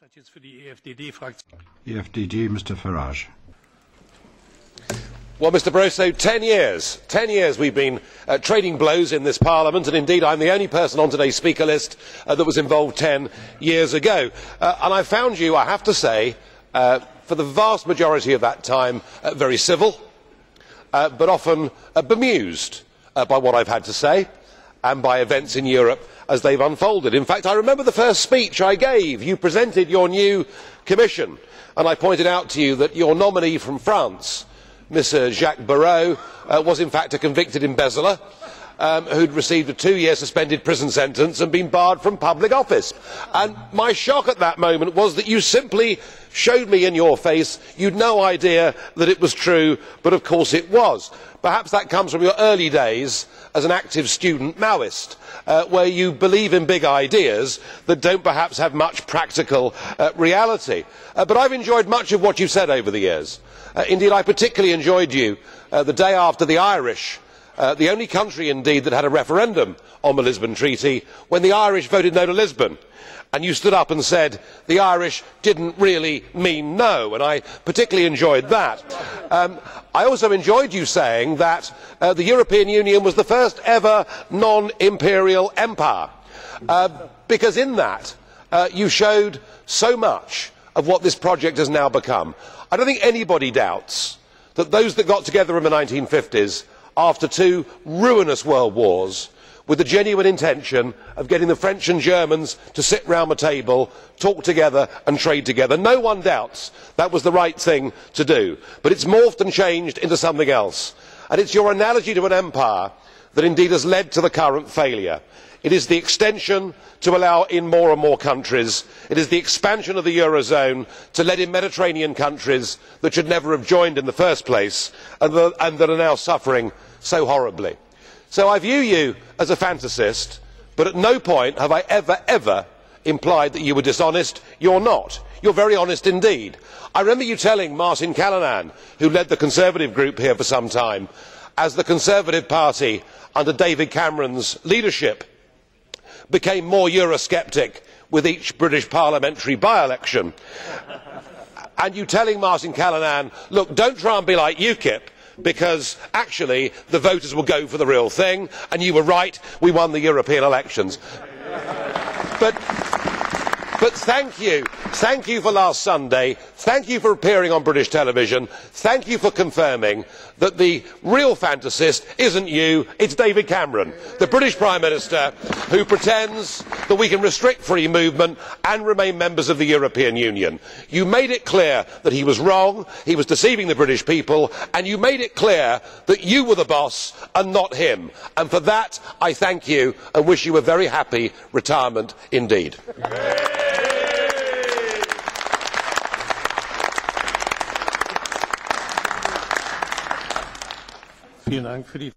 EFDD, Mr. Farage. Well, Mr. Barroso, 10 years we've been trading blows in this Parliament, and indeed I'm the only person on today's speaker list that was involved 10 years ago. And I found you, I have to say, for the vast majority of that time, very civil, but often bemused by what I've had to say and by events in Europe as they've unfolded. In fact, I remember the first speech I gave. You presented your new Commission, and I pointed out to you that your nominee from France, Mr. Jacques Barrot, was in fact a convicted embezzler who had received a 2-year suspended prison sentence and been barred from public office. And my shock at that moment was that you simply showed me in your face you had no idea that it was true, but of course it was. Perhaps that comes from your early days as an active student Maoist, where you believe in big ideas that don't perhaps have much practical reality. But I've enjoyed much of what you've said over the years. Indeed, I particularly enjoyed you the day after the Irish, the only country indeed that had a referendum on the Lisbon Treaty, when the Irish voted no to Lisbon. And you stood up and said the Irish didn't really mean no, and I particularly enjoyed that. I also enjoyed you saying that the European Union was the first ever non-imperial empire, because in that you showed so much of what this project has now become. I don't think anybody doubts that those that got together in the 1950s after 2 ruinous world wars with the genuine intention of getting the French and Germans to sit round the table, talk together and trade together. No one doubts that was the right thing to do, but it's morphed and changed into something else. And it's your analogy to an empire that indeed has led to the current failure. It is the extension to allow in more and more countries. It is the expansion of the Eurozone to let in Mediterranean countries that should never have joined in the first place and that are now suffering so horribly. So I view you as a fantasist, but at no point have I ever implied that you were dishonest. You're not. You're very honest indeed. I remember you telling Martin Callanan, who led the Conservative group here for some time, as the Conservative Party under David Cameron's leadership became more Eurosceptic with each British parliamentary by-election, and you telling Martin Callanan, look, don't try and be like UKIP, because actually the voters will go for the real thing, and you were right, we won the European elections. But thank you for last Sunday, thank you for appearing on British television, thank you for confirming that the real fantasist isn't you, it's David Cameron, the British Prime Minister, who pretends that we can restrict free movement and remain members of the European Union. You made it clear that he was wrong, he was deceiving the British people, and you made it clear that you were the boss and not him. And for that I thank you and wish you a very happy retirement indeed. Vielen Dank für die